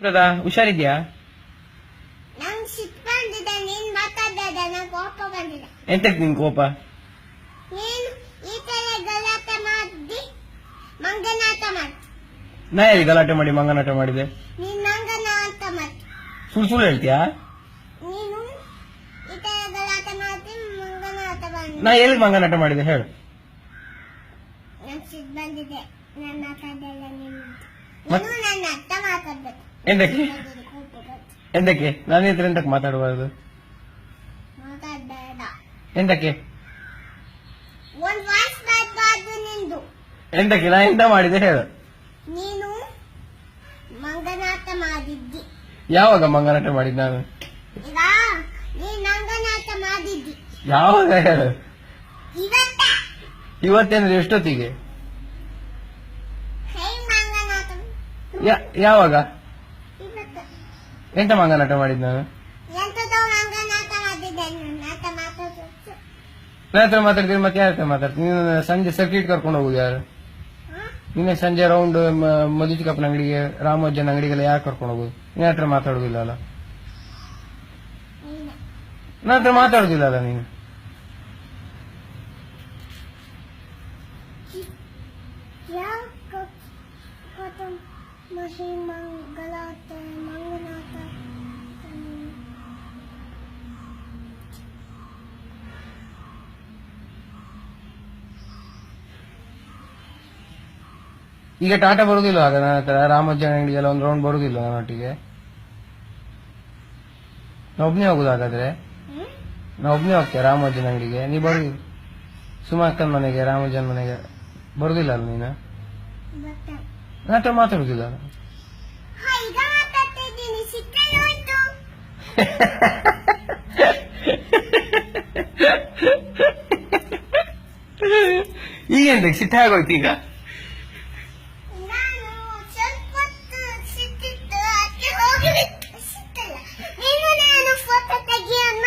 ಪ್ರದಾ ಹುಷಾರಿದ್ಯಾ? ನಂಗ್ ಸಿಟ್ಟು ಬಂದಿದೆ, ನೀನ್ ಮಾತಾಡ್ದೆ ನಂಗೆ ಕೋಪ ಬಂದಿದೆ. ಎಂತಕ್ಕೆ ನಿನ್ ಕೋಪ? ನೀನ್ ಈ ತರ ಗಲಾಟೆ ಮಾಡಿ ಮಂಗನಾಟ ಮಾಡಿ. ನಾ ಎಲ್ಲಿ ಗಲಾಟೆ ಮಾಡಿ ಮಂಗನಾಟ ಮಾಡಿದೆ? ನೀನ್ ಮಂಗನಾಟ ಮಾಡಿ. ಸುಳ್ಳು ಹೇಳ್ತೀಯಾ? ನೀನು ಈ ತರ ಗಲಾಟೆ ಮಾಡಿ ಮಂಗನಾಟ ಮಾಡಿ. ನಾ ಎಲ್ಲಿ ಮಂಗನಾಟ ಮಾಡಿದೆ ಹೇಳು? ನಂಗ್ ಸಿಟ್ಟು ಬಂದಿದೆ, ನಾನು ಮಾತಾಡ್ದಲ್ಲ ನೀನು ಮತ್- ನನ್ನ ಅರ್ಥ ಮಾತಾಡ್ಬೇಕು. ಎಂತಕ್ಕೆ ಕೋಪ ಬಂತು. ಎಂತಕ್ಕೆ ನಾನು ಹತ್ರ ಎಂತಕ್ಕೆ ಮಾತಾಡಬಾರ್ದು? ಮಾತಾಡ್ಬೇಡ. ಎಂತಕ್ಕೆ ಒಂದ್ ವಾಯ್ಸ್ ಬರಬಾರ್ದು ನಿಂದು. ಎಂತಕ್ಕೆ ನಾ ಎಂತ ಮಾಡಿದೆ ಹೇಳು? ನೀನು ಮಂಗನಾಟ ಮಾಡಿದ್ದಿ. ಯಾವಾಗ ಮಂಗನಾಟ ಮಾಡಿದ್ ನಾನು? ಈಗ ನೀನ್ ಮಂಗನಾಟ ಮಾಡಿದ್ದಿ. ಯಾವಾಗ ಹೇಳು? ಇವತ್ತ ಇವತ್ತೇಂದ್ರೆ ಎಷ್ಟೊತ್ತಿಗೆ? ಹೇ ಮಂಗನಾಟ ಯಾವಾಗ? ಇವತ್ತ ಎಂತ ಮಂಗನಾಟ ಮಾಡಿದ್ ನಾನು? ಎಂತದೋ ಮಂಗನಾಟ ಮಾಡಿದ್ದೆ. ನನ್ನ ಹತ್ರ ಮಾತಾಡ್ಸು. ನನ್ನ ಹತ್ರ ಮಾತಾಡ್ತೀನಿ ಮತ್ತೆ ಯಾರ ಹತ್ರ ಮಾತಾಡ್ತೀನಿ? ನೀನು ಸಂಜೆ ಸರ್ಕಿಟ್ ಕರ್ಕೊಂಡು ಹೋಗುದು ಯಾರು? ನಿನ್ನೆ ಸಂಜೆ ರೌಂಡ್ ಮಧುಚಿ ಕಪ್ಪನ ಅಂಗಡಿಗೆ, ರಾಮೋಜನ್ ಅಂಗಡಿಗೆಲ್ಲ ಯಾರು ಕರ್ಕೊಂಡು ಹೋಗುದು? ನಿನ್ನ ಹತ್ರ ಮಾತಾಡುದಿಲ್ಲ ಅಲ್ಲ? ನೀನೆ ನನ್ನ ಹತ್ರ ಮಾತಾಡುದಿಲ್ಲ ಅಲ್ಲ ನೀನು? ಯಾಕ ಮಹಿ ಮಂಗಲಾಟ ಮಂಗನಾಟ. ಈಗ ಟಾಟಾ ಬರುದಿಲ್ಲ ಆಗ ನನ್ನ ಹತ್ರ ರಾಮೋಜನ್ ಅಂಗಡಿಗೆಲ್ಲ ಒಂದು ರೌಂಡ್ ಬರುದಿಲ್ಲ ನನ್ನೊಟ್ಟಿಗೆ? ನಾ ಒಬ್ನೇ ಹೋಗುದು ಹಾಗಾದ್ರೆ? ನಾ ಒಬ್ನೇ ಹೋಗ್ತೇನೆ ರಾಮೋಜನ್ ಅಂಗಡಿಗೆ, ನೀ ಬರುದಿಲ್ಲ? ಸುಮಾಕನ್ ಮನೆಗೆ, ರಾಮೋಜನ್ ಮನೆಗೆ ಬರುದಿಲ್ಲ ಅಲ್ಲ ನೀನು? ಮತ್ತೆ ನನ್ನ ಹತ್ರ ಮಾತಾಡುದಿಲ್ಲ ಅಲ್ಲ? ಈಗ ಮಾತಾಡ್ತಿದ್ದೀನಿ, ಸಿಕ್ಕಲ್ಲ ಹೋಯ್ತು. ಈಗ ಎಂತಕ್ಕೆ ಸಿಟ್ಟ ಆಗೋಯ್ತು ಈಗ? ನಾನು ಸ್ವಲ್ಪ ಹೊತ್ತು ಸಿಕ್ಕಿತ್ತು, ಅದಕ್ಕೆ ಹೋಗಿ ಸಿಕ್ಕಲ್ಲ. ನೀನು ನಾನು ಫೋಟೋ ತೆಗಿಯಮ್ಮ.